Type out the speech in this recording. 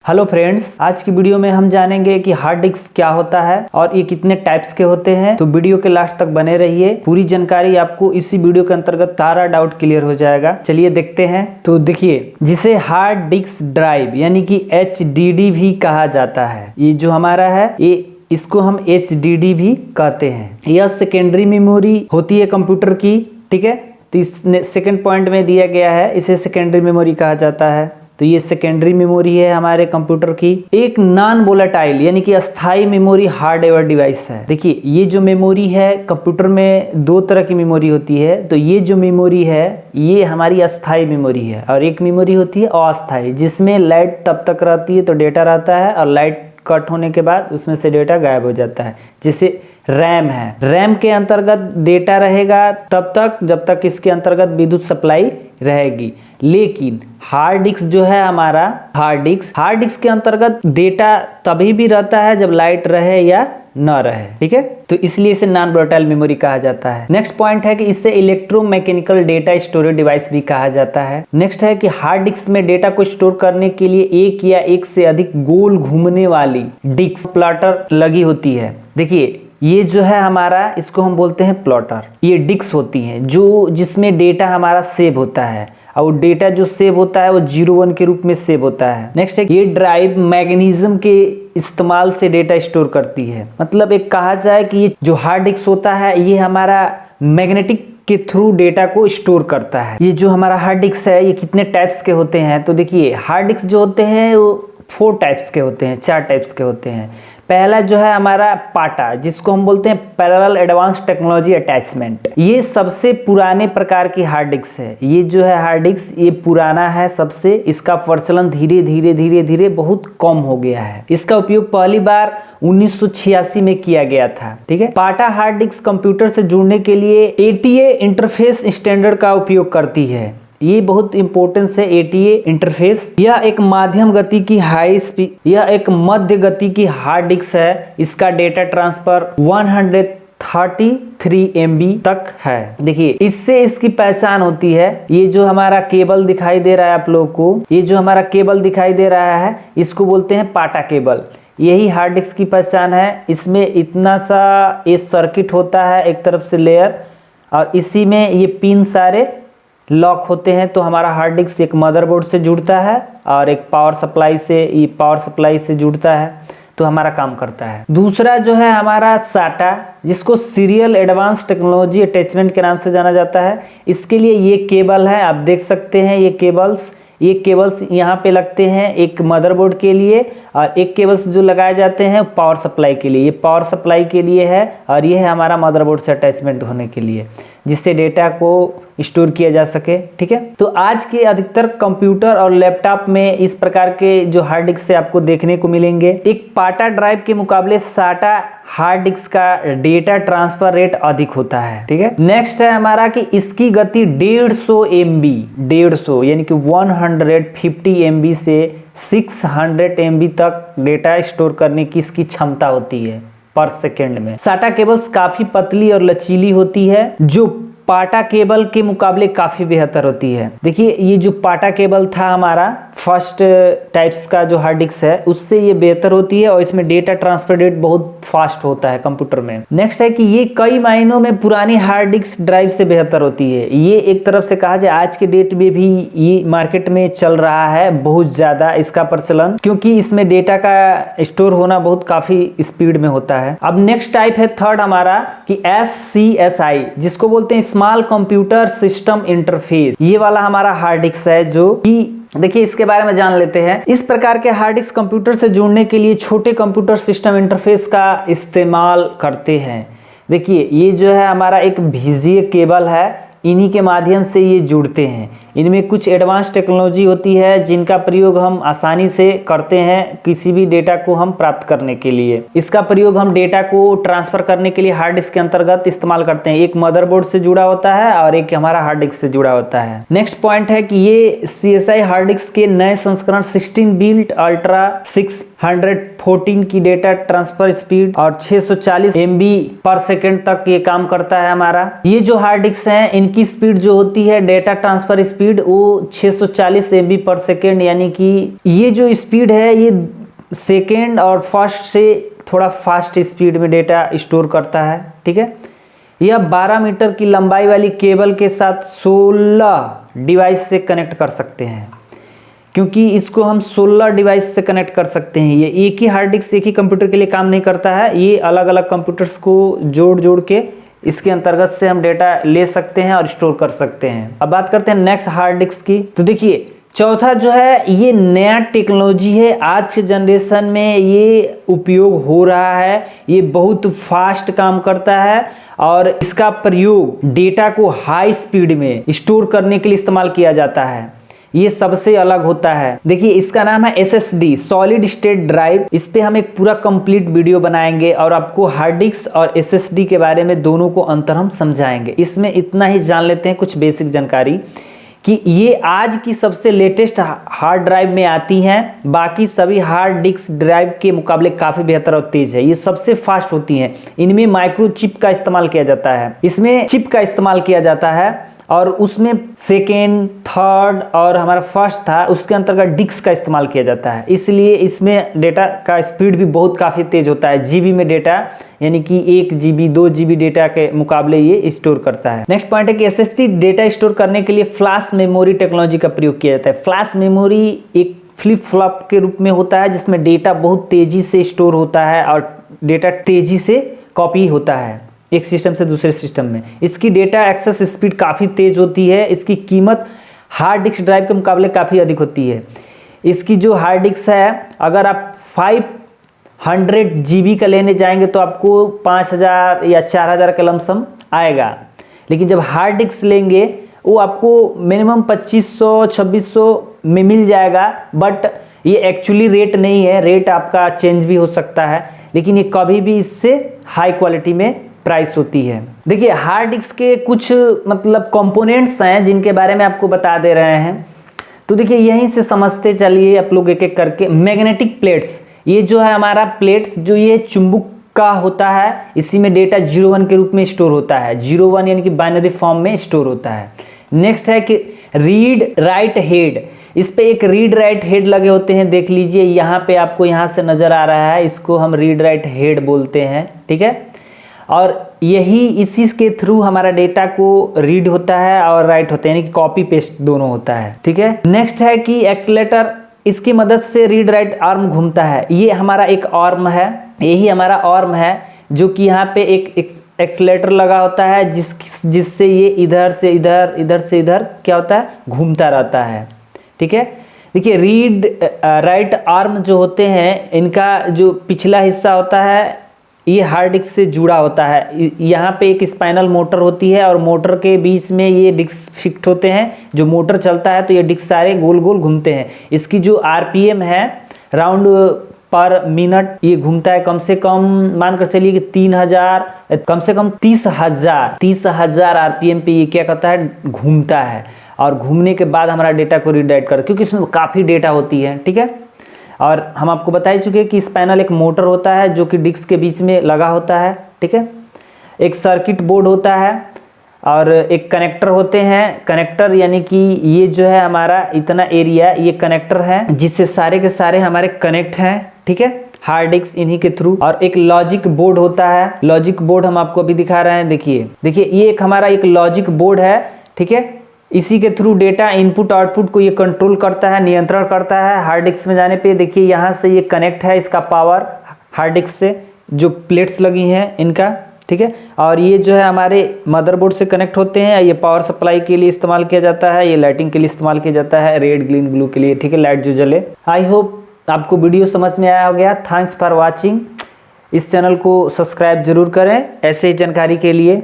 Hello friends, आज की video में हम जानेंगे कि हार्ड डिस्क क्या होता है और ये कितने टाइप्स के होते हैं। तो वीडियो के लास्ट तक बने रहिए, पूरी जानकारी आपको इसी वीडियो के अंतर्गत सारा डाउट क्लियर हो जाएगा। चलिए देखते हैं। तो देखिए, जिसे हार्ड डिस्क ड्राइव यानी कि HDD भी कहा जाता है, ये जो हमारा है इसको हम HDD भी कहते हैं। यह सेकेंडरी मेमोरी होती है कंप्यूटर की, ठीक है। तो इस सेकेंड पॉइंट में दिया गया है, इसे सेकेंडरी मेमोरी कहा जाता है। तो ये सेकेंडरी मेमोरी है हमारे कंप्यूटर की। एक नॉन वोलेटाइल यानी कि अस्थाई मेमोरी हार्डवेयर डिवाइस है। देखिए, ये जो मेमोरी है कंप्यूटर में दो तरह की मेमोरी होती है। तो ये जो मेमोरी है ये हमारी अस्थाई मेमोरी है और एक मेमोरी होती है अस्थाई, जिसमें लाइट तब तक रहती है तो डेटा रहता है और लाइट कट होने के बाद उसमें से डेटा गायब हो जाता है। जैसे रैम है, रैम के अंतर्गत डेटा रहेगा तब तक जब तक इसके अंतर्गत विद्युत सप्लाई रहेगी। लेकिन हार्ड डिस्क जो है हमारा, हार्ड डिस्क के अंतर्गत डेटा तभी भी रहता है जब लाइट रहे या न रहे, ठीक है। तो इसलिए इसे नॉन वोलेटाइल मेमोरी कहा जाता है। नेक्स्ट पॉइंट है कि इसे इलेक्ट्रोमैकेनिकल डेटा स्टोरेज डिवाइस भी कहा जाता है। नेक्स्ट है कि हार्ड डिस्क में डेटा को स्टोर करने के लिए एक या एक से अधिक गोल घूमने वाली डिस्क प्लॉटर लगी होती है। देखिए, ये जो है हमारा, इसको हम बोलते हैं प्लॉटर। ये डिस्क होती हैं जिसमें डेटा हमारा सेव होता है और डेटा जो सेव होता है वो 01 के रूप में सेव होता है। नेक्स्ट है, ये ड्राइव मैग्नीशियम के इस्तेमाल से डेटा स्टोर करती है। मतलब एक कहा जाए कि ये जो हार्ड डिस्क होता है ये हमारा मैग्नेटिक के थ्रू डेटा को स्टोर करता है। ये जो हमारा हार्ड डिस्क है ये कितने टाइप्स के होते हैं? तो देखिए, हार्ड डिस्क जो होते हैं वो 4 टाइप्स के होते हैं, 4 टाइप्स के होते हैं। पहला जो है हमारा पाटा, जिसको हम बोलते हैं पैरेलल एडवांस टेक्नोलॉजी अटैचमेंट। ये सबसे पुराने प्रकार की हार्ड डिस्क है। ये जो है हार्ड डिस्क ये पुराना है सबसे, इसका प्रचलन धीरे धीरे बहुत कम हो गया है। इसका उपयोग पहली बार 1986 में किया गया था, ठीक है। पाटा हार्ड डिस्क कंप्यूटर से जुड़ने के लिए ATA इंटरफेस स्टैंडर्ड का उपयोग करती है। ये बहुत इंपॉर्टेंस है ATA इंटरफेस। यह एक मध्यम गति की यह एक मध्य गति की हार्ड डिस्क है। इसका डेटा ट्रांसफर 133 MB तक है। देखिए, इससे इसकी पहचान होती है। ये जो हमारा केबल दिखाई दे रहा है आप लोगों को, ये जो हमारा केबल दिखाई दे रहा है इसको बोलते हैं पाटा केबल। यही हार्ड डिस्क की पहचान है। इसमें इतना सा ये सर्किट होता है, एक तरफ से लेयर, और इसी में ये पिन सारे लॉक होते हैं। तो हमारा हार्ड डिस्क एक मदरबोर्ड से जुड़ता है और एक पावर सप्लाई से जुड़ता है, तो हमारा काम करता है। दूसरा जो है हमारा SATA, जिसको सीरियल एडवांस टेक्नोलॉजी अटैचमेंट के नाम से जाना जाता है। इसके लिए ये केबल है, आप देख सकते हैं ये केबल्स यहाँ पे लगते हैं, एक मदरबोर्ड के लिए, और एक केबल्स जो लगाए जाते हैं पावर सप्लाई के लिए। ये पावर सप्लाई के लिए है और ये है हमारा मदरबोर्ड से अटैचमेंट होने के लिए, जिससे डेटा को स्टोर किया जा सके, ठीक है। तो आज के अधिकतर कंप्यूटर और लैपटॉप में इस प्रकार के जो हार्ड डिस्क से आपको देखने को मिलेंगे। एक पाटा ड्राइव के मुकाबले SATA हार्ड डिस्क का डेटा ट्रांसफर रेट अधिक होता है, ठीक है। नेक्स्ट है हमारा कि इसकी गति 150 MB, 150 यानी कि 150 MB से 600 MB तक डेटा स्टोर करने की इसकी क्षमता होती है पर सेकेंड में। SATA केबल्स काफी पतली और लचीली होती है, जो पाटा केबल के मुकाबले काफी बेहतर होती है। देखिए, ये जो पाटा केबल था हमारा फर्स्ट टाइप्स का जो हार्ड डिस्क है, उससे ये बेहतर होती है और इसमें डेटा ट्रांसफर रेट बहुत फास्ट होता है कंप्यूटर में। नेक्स्ट है कि ये कई मायनों में पुरानी हार्ड डिस्क ड्राइव से बेहतर होती है। ये एक तरफ से कहा जाए आज के डेट में भी ये मार्केट में चल रहा है बहुत ज्यादा इसका प्रचलन, क्योंकि इसमें डेटा का स्टोर होना बहुत काफी स्पीड में होता है। अब नेक्स्ट टाइप है थर्ड हमारा कि SCSI, जिसको बोलते हैं स्मॉल कंप्यूटर सिस्टम इंटरफेस। ये वाला हमारा हार्ड डिस्क है, जो कि देखिए इसके बारे में जान लेते हैं। इस प्रकार के हार्ड डिस्क कंप्यूटर से जुड़ने के लिए छोटे कंप्यूटर सिस्टम इंटरफेस का इस्तेमाल करते हैं। देखिए, ये जो है हमारा एक VGA केबल है, इन्हीं के माध्यम से ये जुड़ते हैं। इनमें कुछ एडवांस टेक्नोलॉजी होती है जिनका प्रयोग हम आसानी से करते हैं किसी भी डेटा को हम प्राप्त करने के लिए। इसका प्रयोग हम डेटा को ट्रांसफर करने के लिए हार्ड डिस्क के अंतर्गत इस्तेमाल करते हैं। एक मदरबोर्ड से जुड़ा होता है और एक हमारा हार्ड डिस्क से जुड़ा होता है। नेक्स्ट पॉइंट है कि ये CSI हार्ड डिस्क के नए संस्करण 16 बिट अल्ट्रा 614 की डेटा ट्रांसफर स्पीड और 640 MB पर सेकेंड तक ये काम करता है हमारा। ये जो हार्ड डिस्क है इनकी स्पीड जो होती है, डेटा ट्रांसफर स्पीड वो 640 MB पर सेकेंड, यानी कि ये जो स्पीड है ये सेकेंड और फर्स्ट से थोड़ा फास्ट स्पीड में डेटा स्टोर करता है। ठीक है, यह 12 मीटर की लंबाई वाली केबल के साथ 16 डिवाइस से कनेक्ट कर सकते हैं, क्योंकि इसको हम 16 डिवाइस से कनेक्ट कर सकते हैं। ये एक ही हार्ड डिस्क एक ही कंप्यूटर के लिए काम नहीं करता है, ये अलग अलग कंप्यूटर्स को जोड़ के इसके अंतर्गत से हम डेटा ले सकते हैं और स्टोर कर सकते हैं। अब बात करते हैं नेक्स्ट हार्ड डिस्क की। तो देखिए चौथा जो है ये नया टेक्नोलॉजी है, आज के जनरेशन में ये उपयोग हो रहा है, ये बहुत फास्ट काम करता है और इसका प्रयोग डेटा को हाई स्पीड में स्टोर करने के लिए इस्तेमाल किया जाता है। ये सबसे अलग होता है। देखिए इसका नाम है SSD, सॉलिड स्टेट ड्राइव। इस पे हम एक पूरा कंप्लीट वीडियो बनाएंगे और आपको हार्ड डिस्क और SSD के बारे में दोनों को अंतर हम समझाएंगे। इसमें इतना ही जान लेते हैं कुछ बेसिक जानकारी कि ये आज की सबसे लेटेस्ट हार्ड ड्राइव में आती हैं, बाकी सभी हार्ड डिस्क ड्राइव के मुकाबले काफ़ी बेहतर और तेज है। ये सबसे फास्ट होती हैं। इनमें माइक्रो चिप का इस्तेमाल किया जाता है, इसमें चिप का इस्तेमाल किया जाता है और उसमें सेकेंड, थर्ड और हमारा फर्स्ट था उसके अंतर्गत डिस्क का इस्तेमाल किया जाता है, इसलिए इसमें डेटा का स्पीड भी बहुत काफ़ी तेज होता है। जीबी में डेटा यानी कि 1 GB 2 GB डेटा के मुकाबले ये स्टोर करता है। नेक्स्ट पॉइंट है कि SSD डेटा स्टोर करने के लिए फ्लैश मेमोरी टेक्नोलॉजी का प्रयोग किया जाता है। फ्लैश मेमोरी एक फ्लिप फ्लॉप के रूप में होता है जिसमें डेटा बहुत तेजी से स्टोर होता है और डेटा तेजी से कॉपी होता है एक सिस्टम से दूसरे सिस्टम में। इसकी डेटा एक्सेस स्पीड काफ़ी तेज होती है। इसकी कीमत हार्ड डिस्क ड्राइव के मुकाबले काफ़ी अधिक होती है। इसकी जो हार्ड डिस्क है अगर आप 500 GB का लेने जाएंगे तो आपको 5000 या 4000 का लमसम आएगा, लेकिन जब हार्ड डिस्क लेंगे वो आपको मिनिमम 2500-2600 में मिल जाएगा। बट ये एक्चुअली रेट नहीं है, रेट आपका चेंज भी हो सकता है, लेकिन ये कभी भी इससे हाई क्वालिटी में प्राइस होती है। देखिए हार्ड डिस्क के कुछ मतलब कंपोनेंट्स हैं जिनके बारे में आपको बता दे रहे हैं। तो देखिए यहीं से समझते चलिए आप लोग एक एक करके। मैग्नेटिक प्लेट्स, ये जो है हमारा प्लेट्स जो ये चुंबक का होता है, इसी में डेटा 01 के रूप में स्टोर होता है। 01 यानी कि बाइनरी फॉर्म में स्टोर होता है। नेक्स्ट है कि रीड राइट हेड, इस पे एक रीड राइट हेड लगे होते हैं, देख लीजिए यहाँ पे आपको यहाँ से नजर आ रहा है, इसको हम रीड राइट हेड बोलते हैं। ठीक है, और यही इसी के थ्रू हमारा डेटा को रीड होता है और राइट होता है, यानी कि कॉपी पेस्ट दोनों होता है। ठीक है, नेक्स्ट है कि एक्सेलेटर, इसकी मदद से रीड राइट आर्म घूमता है। ये हमारा एक आर्म है, यही हमारा आर्म है जो कि यहाँ पे एक एक्सेलेटर लगा होता है जिससे ये इधर से इधर, इधर से इधर क्या होता है, घूमता रहता है। ठीक है, देखिए रीड राइट आर्म जो होते हैं इनका जो पिछला हिस्सा होता है ये हार्ड डिस्क से जुड़ा होता है। यहाँ पे एक स्पाइनल मोटर होती है और मोटर के बीच में ये डिस्क फिक्स होते हैं। जो मोटर चलता है तो ये डिस्क सारे गोल गोल घूमते हैं। इसकी जो RPM है राउंड पर मिनट ये घूमता है, कम से कम मानकर चलिए कि 3000 कम से कम 30,000 RPM पे ये क्या करता है, घूमता है। और घूमने के बाद हमारा डेटा को रीडायरेक्ट करता है, क्योंकि इसमें काफ़ी डेटा होती है। ठीक है, और हम आपको बता ही चुके हैं कि स्पाइनल एक मोटर होता है जो कि डिस्क के बीच में लगा होता है। ठीक है, एक सर्किट बोर्ड होता है और एक कनेक्टर होते हैं। कनेक्टर यानी कि ये जो है हमारा इतना एरिया ये कनेक्टर है जिससे सारे के सारे हमारे कनेक्ट हैं। ठीक है, हार्ड डिस्क इन्हीं के थ्रू। और एक लॉजिक बोर्ड होता है, लॉजिक बोर्ड हम आपको अभी दिखा रहे हैं। देखिए ये एक हमारा एक लॉजिक बोर्ड है। ठीक है, इसी के थ्रू डेटा इनपुट आउटपुट को ये कंट्रोल करता है, नियंत्रण करता है। हार्ड डिस्क में जाने पे देखिए यहाँ से ये कनेक्ट है, इसका पावर हार्ड डिस्क से जो प्लेट्स लगी हैं इनका। ठीक है, और ये जो है हमारे मदरबोर्ड से कनेक्ट होते हैं। ये पावर सप्लाई के लिए इस्तेमाल किया जाता है, ये लाइटिंग के लिए इस्तेमाल किया जाता है, रेड ग्रीन ब्लू के लिए। ठीक है, लाइट जो जले। आई होप आपको वीडियो समझ में आया होगा। Thanks for watching. इस चैनल को सब्सक्राइब जरूर करें ऐसे ही जानकारी के लिए।